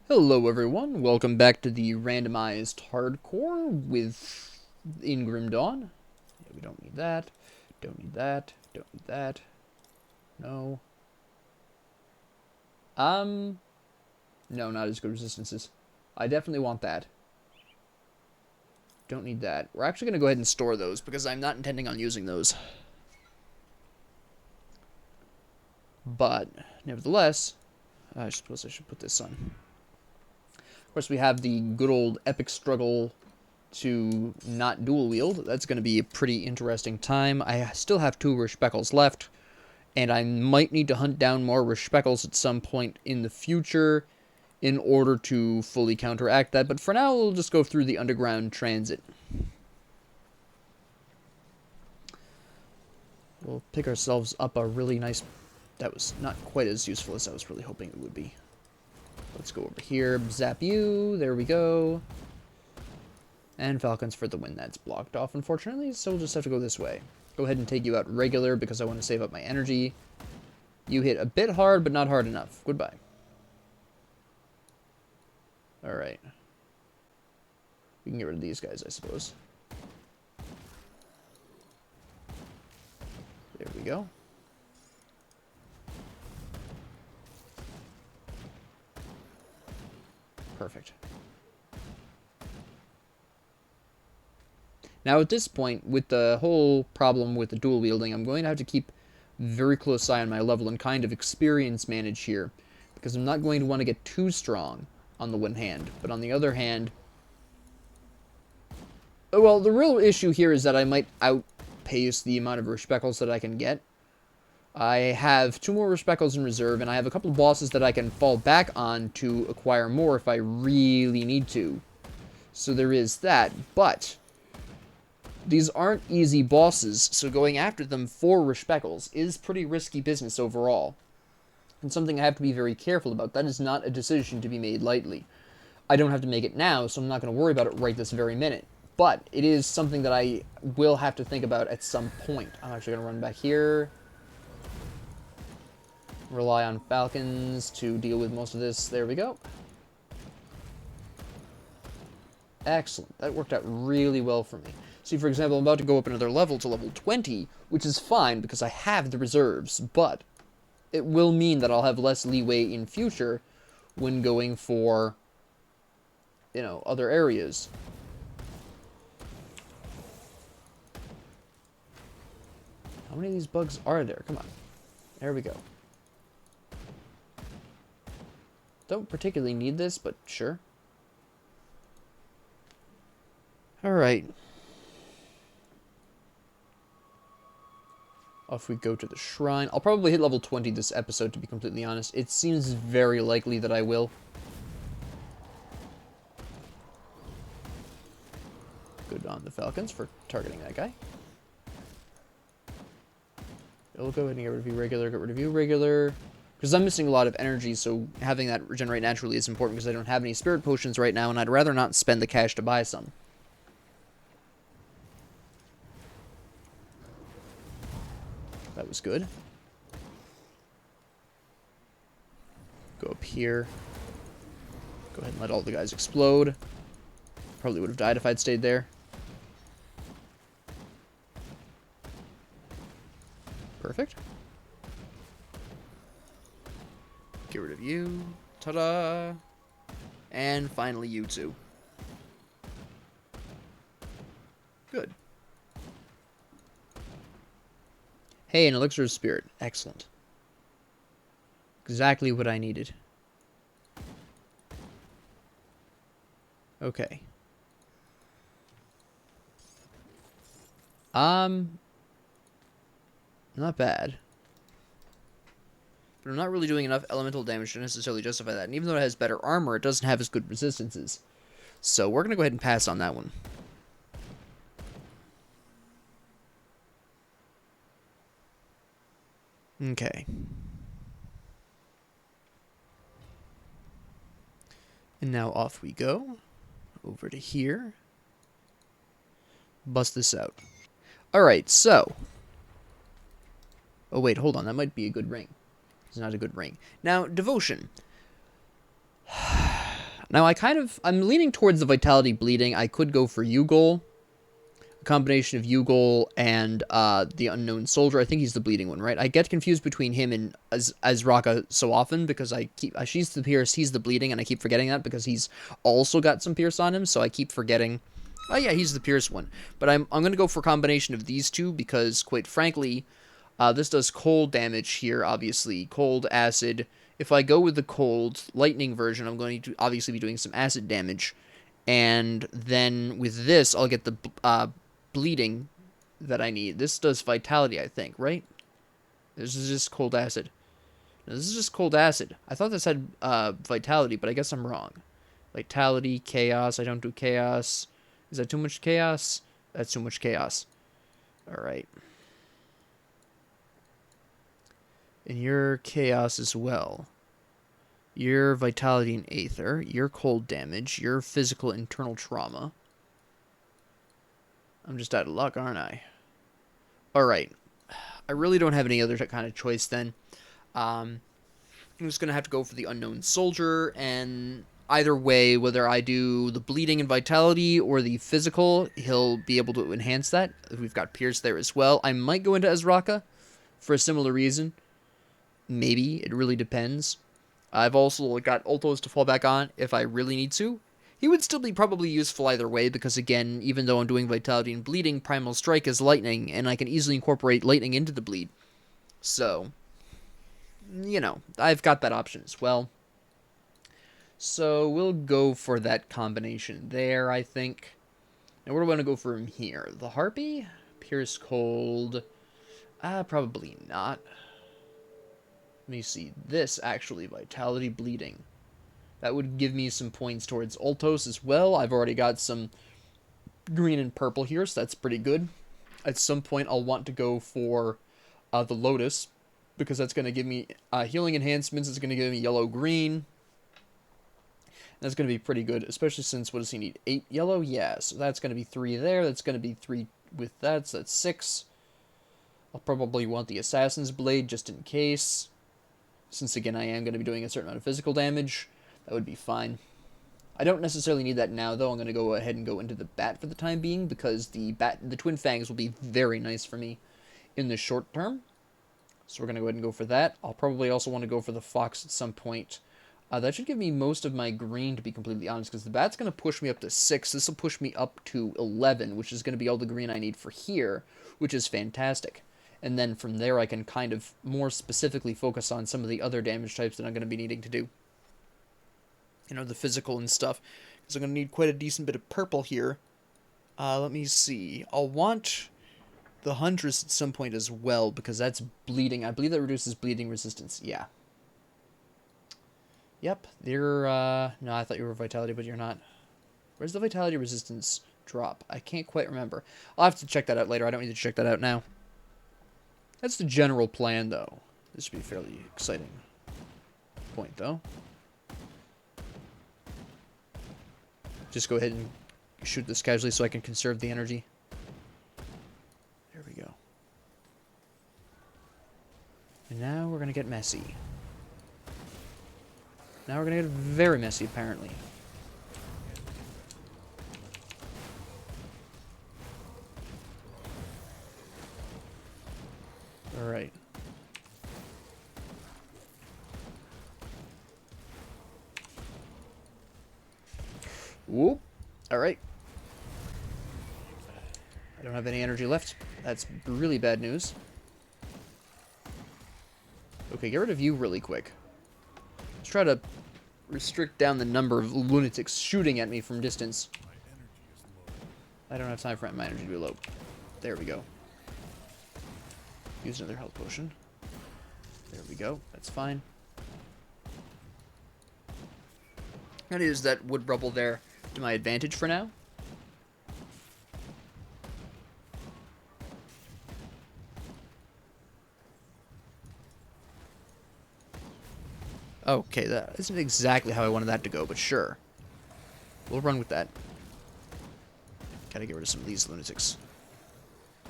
Hello everyone, welcome back to the Randomized Hardcore with Ingrim Dawn. Yeah, we don't need that, don't need that, don't need that, no. No, not as good resistances. I definitely want that. Don't need that. We're actually going to go ahead and store those because I'm not intending on using those. But, nevertheless, I suppose I should put this on. Of course, we have the good old epic struggle to not dual wield. That's going to be a pretty interesting time. I still have 2 Rishpeckles left, and I might need to hunt down more Rishpeckles at some point in the future in order to fully counteract that. But for now, we'll just go through the underground transit. We'll pick ourselves up a really nice... That was not quite as useful as I was really hoping it would be. Let's go over here, zap you, there we go. And Falcons for the win. That's blocked off, unfortunately, so we'll just have to go this way. Go ahead and take you out regular because I want to save up my energy. You hit a bit hard, but not hard enough. Goodbye. Alright. We can get rid of these guys, I suppose. There we go. Perfect. Now at this point, with the whole problem with the dual wielding, I'm going to have to keep very close eye on my level and kind of experience manage here, because I'm not going to want to get too strong on the one hand, but on the other hand, well, the real issue here is that I might outpace the amount of Rishpeckles that I can get. I have 2 more Rishpeckles in reserve, and I have a couple of bosses that I can fall back on to acquire more if I really need to. So there is that, but these aren't easy bosses, so going after them for Rishpeckles is pretty risky business overall. And something I have to be very careful about. That is not a decision to be made lightly. I don't have to make it now, so I'm not going to worry about it right this very minute. But it is something that I will have to think about at some point. I'm actually going to run back here. Rely on Falcons to deal with most of this. There we go. Excellent. That worked out really well for me. See, for example, I'm about to go up another level to level 20, which is fine because I have the reserves, but it will mean that I'll have less leeway in future when going for, you know, other areas. How many of these bugs are there? Come on. There we go. Don't particularly need this, but sure. Alright. Off we go to the shrine. I'll probably hit level 20 this episode, to be completely honest. It seems very likely that I will. Good on the Falcons for targeting that guy. We'll go ahead and get rid of you regular, get rid of you regular. Because I'm missing a lot of energy, so having that regenerate naturally is important because I don't have any spirit potions right now, and I'd rather not spend the cash to buy some. That was good. Go up here. Go ahead and let all the guys explode. Probably would have died if I'd stayed there. Perfect. Get rid of you. Ta-da! And finally you two. Good. Hey, an elixir of spirit. Excellent. Exactly what I needed. Okay. Not bad. But I'm not really doing enough elemental damage to necessarily justify that. And even though it has better armor, it doesn't have as good resistances. So we're going to go ahead and pass on that one. Okay. And now off we go. Over to here. Bust this out. Alright, so. Oh wait, hold on. That might be a good ring. It's not a good ring. Now, devotion. Now, I'm leaning towards the Vitality Bleeding. I could go for U-Goal. A combination of U-Goal and the Unknown Soldier. I think he's the bleeding one, right? I get confused between him and Azraka so often because she's the Pierce, he's the bleeding, and I keep forgetting that because he's also got some Pierce on him, so I keep forgetting. Oh yeah, he's the Pierce one. But I'm going to go for a combination of these two because, quite frankly, this does cold damage here, obviously. Cold, acid. If I go with the cold lightning version, I'm going to obviously be doing some acid damage. And then with this, I'll get the bleeding that I need. This does vitality, I think, right? This is just cold acid. No, this is just cold acid. I thought this had vitality, but I guess I'm wrong. Vitality, chaos. I don't do chaos. Is that too much chaos? That's too much chaos. Alright. And your chaos as well. Your vitality and aether. Your cold damage. Your physical internal trauma. I'm just out of luck, aren't I? Alright. I really don't have any other kind of choice then. I'm just going to have to go for the Unknown Soldier, and either way, whether I do the bleeding and vitality or the physical, he'll be able to enhance that. We've got Pierce there as well. I might go into Azraka for a similar reason. Maybe. It really depends. I've also got Ultos to fall back on if I really need to. He would still be probably useful either way because, again, even though I'm doing Vitality and Bleeding, Primal Strike is Lightning, and I can easily incorporate Lightning into the bleed. So, you know, I've got that option as well. So we'll go for that combination there, I think. Now, where do I want to go from here? The Harpy? Pierce Cold? Probably not. Let me see. This, actually, Vitality Bleeding. That would give me some points towards Ultos as well. I've already got some green and purple here, so that's pretty good. At some point, I'll want to go for the Lotus, because that's going to give me healing enhancements. It's going to give me yellow-green. That's going to be pretty good, especially since, what does he need? 8 yellow? Yeah, so that's going to be 3 there. That's going to be 3 with that, so that's 6. I'll probably want the Assassin's Blade just in case. Since, again, I am going to be doing a certain amount of physical damage. That would be fine. I don't necessarily need that now, though. I'm going to go ahead and go into the Bat for the time being, because the Twin Fangs will be very nice for me in the short term. So we're going to go ahead and go for that. I'll probably also want to go for the Fox at some point. That should give me most of my green, to be completely honest, because the Bat's going to push me up to 6. This will push me up to 11, which is going to be all the green I need for here, which is fantastic. And then from there, I can kind of more specifically focus on some of the other damage types that I'm going to be needing to do. You know, the physical and stuff. Because I'm going to need quite a decent bit of purple here. Let me see. I'll want the Huntress at some point as well, because that's bleeding. I believe that reduces bleeding resistance. Yeah. Yep. You're, no, I thought you were Vitality, but you're not. Where's the Vitality resistance drop? I can't quite remember. I'll have to check that out later. I don't need to check that out now. That's the general plan, though. This should be a fairly exciting point, though. Just go ahead and shoot this casually so I can conserve the energy. There we go. And now we're going to get messy. Now we're going to get very messy, apparently. Alright. Whoop. Alright. I don't have any energy left. That's really bad news. Okay, get rid of you really quick. Let's try to restrict down the number of lunatics shooting at me from distance. I don't have time for my energy to be low. There we go. Use another health potion. There we go. That's fine. I'm going to use that wood rubble there to my advantage for now. Okay, that isn't exactly how I wanted that to go, but sure. We'll run with that. Gotta get rid of some of these lunatics.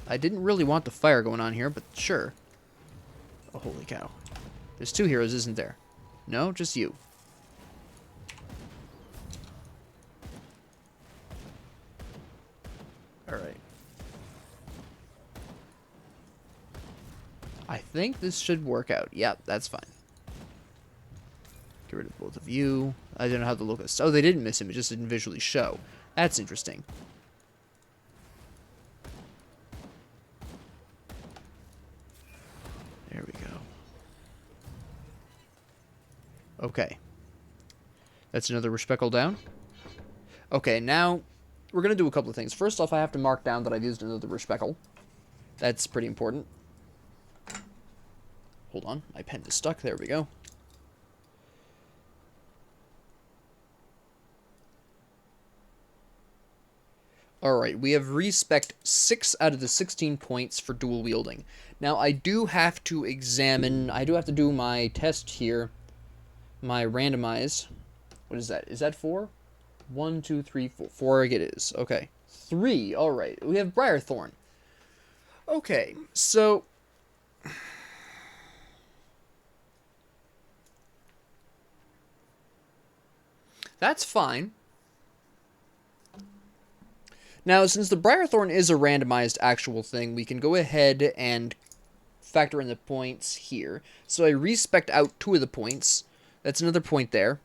I didn't really want the fire going on here, but sure. Oh, holy cow. There's 2 heroes, isn't there? No, just you. I think this should work out. Yeah, that's fine. Get rid of both of you. I don't know how to look at this. Oh, they didn't miss him. It just didn't visually show. That's interesting. There we go. Okay. That's another Respeckle down. Okay, now we're going to do a couple of things. First off, I have to mark down that I've used another Respeckle. That's pretty important. Hold on. My pen is stuck. There we go. Alright, we have respect 6 out of the 16 points for dual wielding. Now, I do have to examine, I do have to do my test here, my randomized. What is that? Is that 4? 1, 2, 3, 4. 4 it is. Okay. 3, alright. We have Briarthorn. Okay, so... that's fine. Now, since the Briarthorn is a randomized actual thing, we can go ahead and factor in the points here. So I respect out 2 of the points. That's another point there.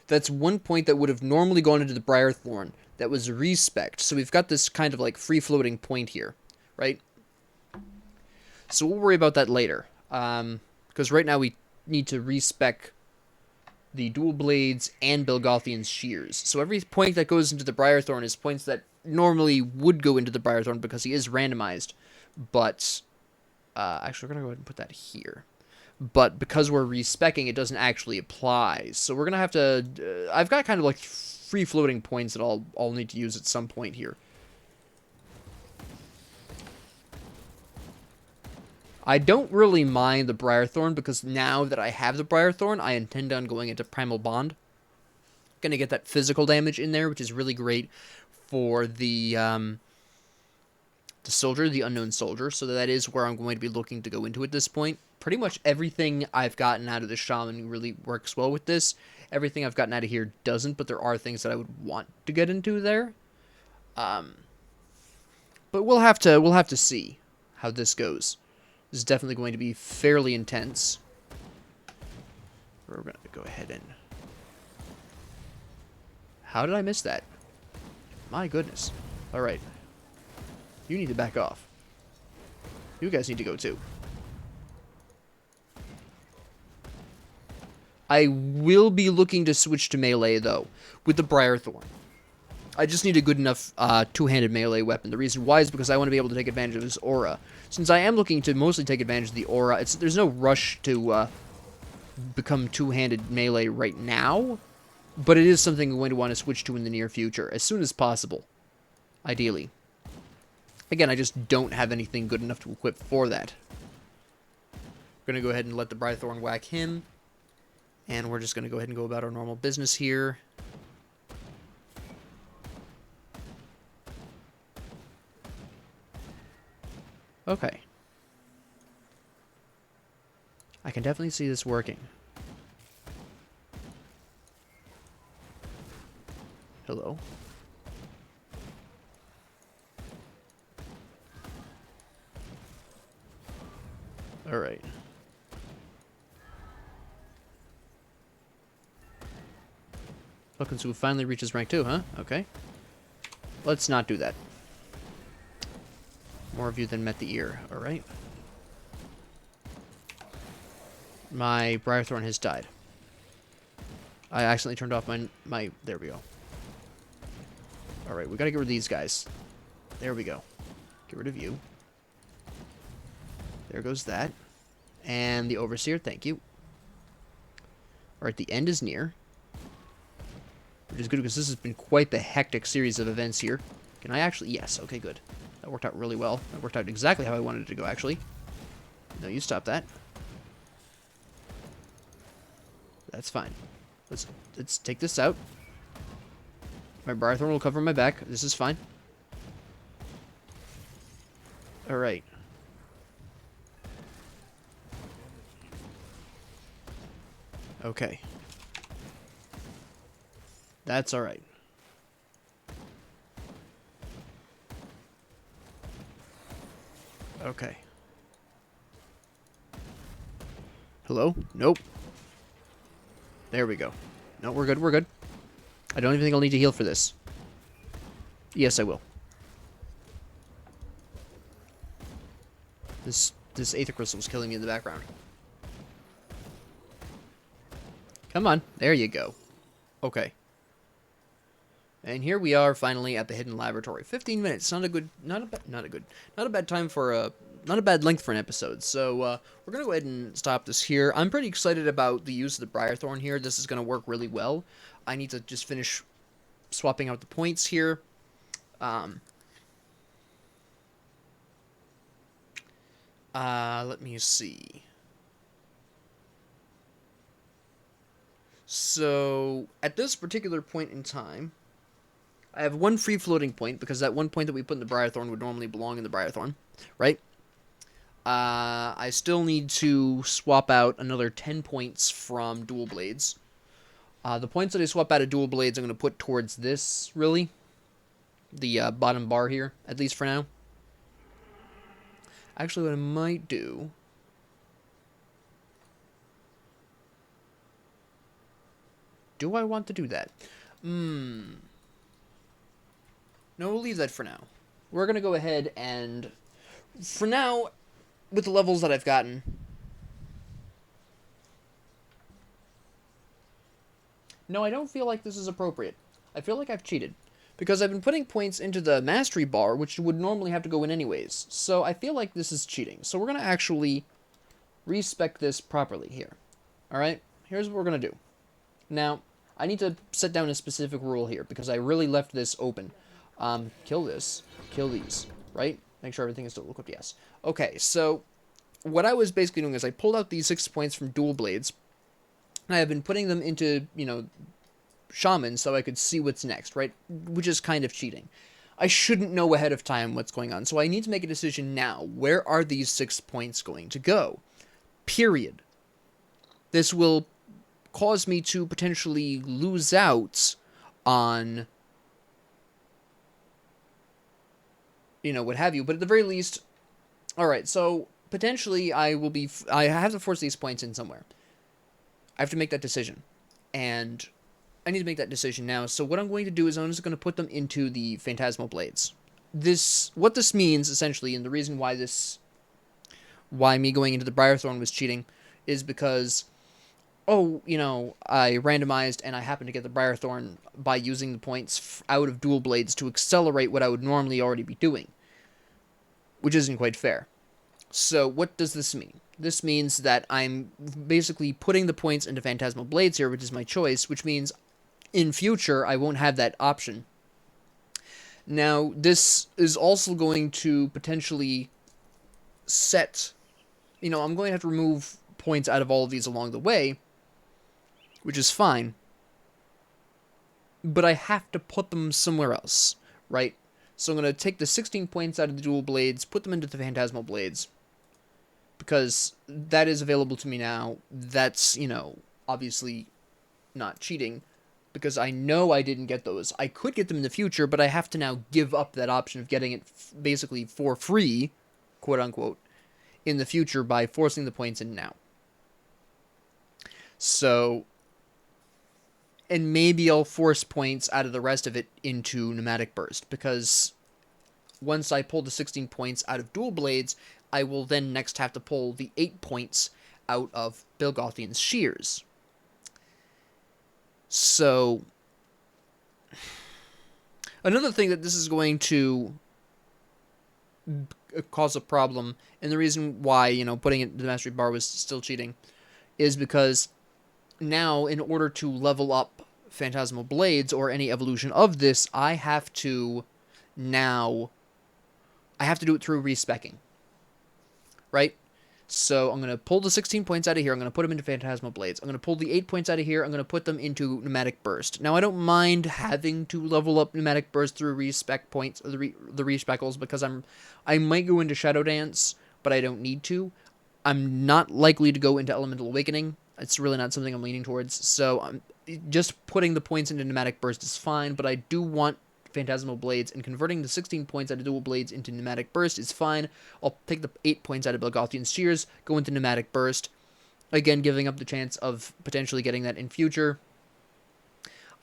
That's 1 point that would have normally gone into the Briarthorn. That was respect. So we've got this kind of like free-floating point here, right? So we'll worry about that later. Because right now we need to respec the dual blades and Belgothian's shears. So every point that goes into the Briarthorn is points that normally would go into the Briarthorn because he is randomized. But, actually, we're going to go ahead and put that here. But because we're respecking, it doesn't actually apply. So we're going to have to... I've got kind of like free-floating points that I'll need to use at some point here. I don't really mind the Briarthorn because now that I have the Briarthorn, I intend on going into Primal Bond. Gonna get that physical damage in there, which is really great for the soldier, the unknown soldier. So that is where I'm going to be looking to go into at this point. Pretty much everything I've gotten out of the Shaman really works well with this. Everything I've gotten out of here doesn't, but there are things that I would want to get into there. But we'll have to see how this goes. This is definitely going to be fairly intense. We're going to go ahead and... how did I miss that? My goodness. Alright. You need to back off. You guys need to go too. I will be looking to switch to melee, though, with the Briarthorn. I just need a good enough two-handed melee weapon. The reason why is because I want to be able to take advantage of his aura. Since I am looking to mostly take advantage of the aura, there's no rush to become two-handed melee right now, but it is something I'm going to want to switch to in the near future, as soon as possible, ideally. Again, I just don't have anything good enough to equip for that. We're going to go ahead and let the Briarthorn whack him, and we're just going to go ahead and go about our normal business here. Okay. I can definitely see this working. Hello. Alright. Looking to finally reaches rank 2, huh? Okay. Let's not do that. More of you than met the ear, alright? My Briarthorn has died. I accidentally turned off my there we go. Alright, we gotta get rid of these guys. There we go. Get rid of you. There goes that. And the Overseer, thank you. Alright, the end is near. Which is good because this has been quite the hectic series of events here. Can I actually... yes, okay, good. That worked out really well. That worked out exactly how I wanted it to go, actually. No, you stop that. That's fine. Let's take this out. My Briarthorn will cover my back. This is fine. Alright. Okay. That's alright. Okay. Hello? Nope. There we go. No, we're good, we're good. I don't even think I'll need to heal for this. Yes, I will. This Aether Crystal is killing me in the background. Come on. There you go. Okay. And here we are finally at the hidden laboratory. 15 minutes. Not a bad time for a, not a bad length for an episode. So, we're going to go ahead and stop this here. I'm pretty excited about the use of the Briarthorn here. This is going to work really well. I need to just finish swapping out the points here. Let me see. So, at this particular point in time, I have one free floating point, because that one point that we put in the Briarthorn would normally belong in the Briarthorn, right? I still need to swap out another 10 points from Dual Blades. The points that I swap out of Dual Blades I'm going to put towards this, really. The bottom bar here, at least for now. Actually, what I might do... Do I want to do that? No, we'll leave that for now. We're going to go ahead and... For now, with the levels that I've gotten... No, I don't feel like this is appropriate. I feel like I've cheated. Because I've been putting points into the mastery bar, which would normally have to go in anyways. So I feel like this is cheating. So we're going to actually respec this properly here. Alright? Here's what we're going to do. Now, I need to set down a specific rule here, because I really left this open. Kill this. Kill these. Right? Make sure everything is still equipped. Yes. Okay, so what I was basically doing is I pulled out these 6 points from Dual Blades. And I have been putting them into, you know, Shaman so I could see what's next, right? Which is kind of cheating. I shouldn't know ahead of time what's going on, so I need to make a decision now. Where are these 6 points going to go? Period. This will cause me to potentially lose out on, you know, what have you. But at the very least, alright, so potentially I have to force these points in somewhere. I have to make that decision. And I need to make that decision now. So what I'm going to do is I'm just going to put them into the Phantasmal Blades. What this means, essentially, and the reason why me going into the Briarthorn was cheating, is because, oh, you know, I randomized and I happened to get the Briarthorn by using the points out of Dual Blades to accelerate what I would normally already be doing. Which isn't quite fair. So what does this mean? This means that I'm basically putting the points into Phantasmal Blades here, which is my choice, which means in future I won't have that option. Now, this is also going to potentially set, you know, I'm going to have to remove points out of all of these along the way, which is fine, but I have to put them somewhere else, right? So I'm going to take the 16 points out of the Dual Blades, put them into the Phantasmal Blades, because that is available to me now. That's, you know, obviously not cheating, because I know I didn't get those. I could get them in the future, but I have to now give up that option of getting it basically for free, quote-unquote, in the future by forcing the points in now. So, and maybe I'll force points out of the rest of it into Pneumatic Burst, because once I pull the 16 points out of Dual Blades, I will then next have to pull the 8 points out of Bilgothian's Shears. So, another thing that this is going to cause a problem, and the reason why, you know, putting it in the Mastery Bar was still cheating, is because now, in order to level up Phantasmal Blades, or any evolution of this, I have to do it through respecking. Right? So I'm going to pull the 16 points out of here. I'm going to put them into Phantasmal Blades. I'm going to pull the 8 points out of here. I'm going to put them into Pneumatic Burst. Now, I don't mind having to level up Pneumatic Burst through respec points, or the respeckles, because I might go into Shadow Dance, but I don't need to. I'm not likely to go into Elemental Awakening. It's really not something I'm leaning towards. So just putting the points into Pneumatic Burst is fine, but I do want Phantasmal Blades, and converting the 16 points out of Dual Blades into Pneumatic Burst is fine. I'll take the 8 points out of Bilgothian's Shears, go into Pneumatic Burst, Again, giving up the chance of potentially getting that in future.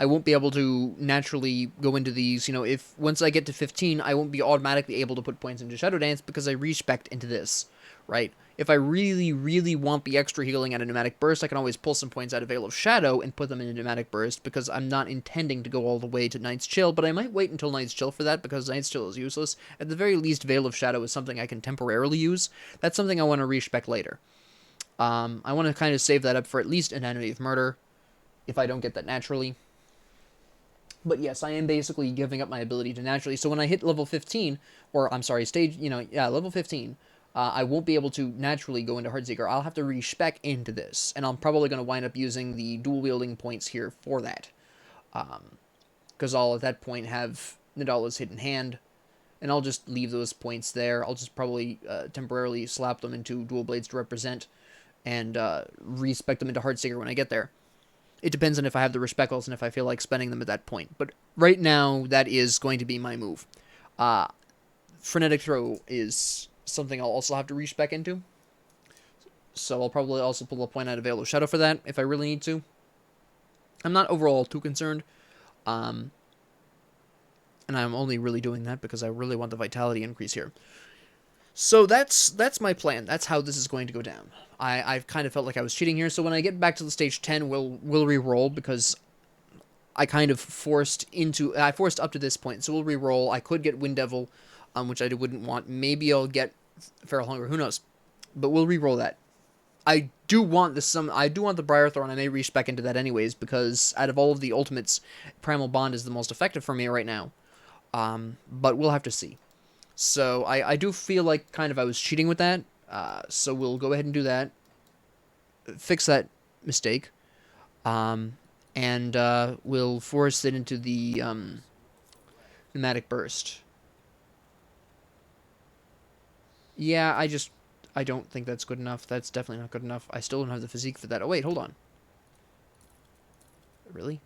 I won't be able to naturally go into these, if once I get to 15, I won't be automatically able to put points into Shadow Dance because I respect into this, right? If I really, really want the extra healing at a Pneumatic Burst, I can always pull some points out of Veil of Shadow and put them in a Pneumatic Burst because I'm not intending to go all the way to Night's Chill, but I might wait until Night's Chill for that because Night's Chill is useless. At the very least, Veil of Shadow is something I can temporarily use. That's something I want to respec later. I want to kind of save that up for at least Anatomy of Murder, if I don't get that naturally. But yes, I am basically giving up my ability to naturally. So when I hit level 15, or I'm sorry, level 15, I won't be able to naturally go into Heartseeker. I'll have to respec into this, and I'm probably going to wind up using the dual wielding points here for that. Because I'll at that point have Nadala's Hidden Hand, and I'll just leave those points there. I'll just probably temporarily slap them into Dual Blades to represent, and respec them into Heartseeker when I get there. It depends on if I have the Respectals and if I feel like spending them at that point. But right now, that is going to be my move. Frenetic Throw is something I'll also have to respec into. So I'll probably also pull a point out of Veil of Shadow for that, if I really need to. I'm not overall too concerned. And I'm only really doing that because I really want the Vitality increase here. So that's my plan. That's how this is going to go down. I've kind of felt like I was cheating here, so when I get back to the stage 10, we'll re-roll, because I kind of forced up to this point, so we'll re-roll. I could get Wind Devil, which I wouldn't want. Maybe I'll get Feral Hunger, who knows? But we'll re-roll that. I do want the Briar Thorn. I may respec into that anyways, because out of all of the ultimates, Primal Bond is the most effective for me right now. But we'll have to see. So I do feel like kind of I was cheating with that. So we'll go ahead and do that. Fix that mistake. And we'll force it into the Pneumatic Burst. Yeah, I don't think that's good enough. That's definitely not good enough. I still don't have the physique for that. Oh, wait, hold on. Really?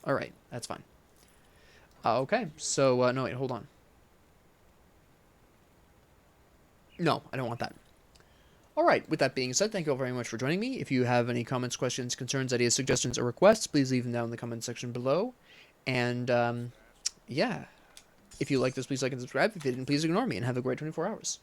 Alright, that's fine. Okay, so, no, wait, hold on. No, I don't want that. Alright, with that being said, thank you all very much for joining me. If you have any comments, questions, concerns, ideas, suggestions, or requests, please leave them down in the comment section below. And, yeah. If you like this, please like and subscribe. If you didn't, please ignore me, and have a great 24 hours.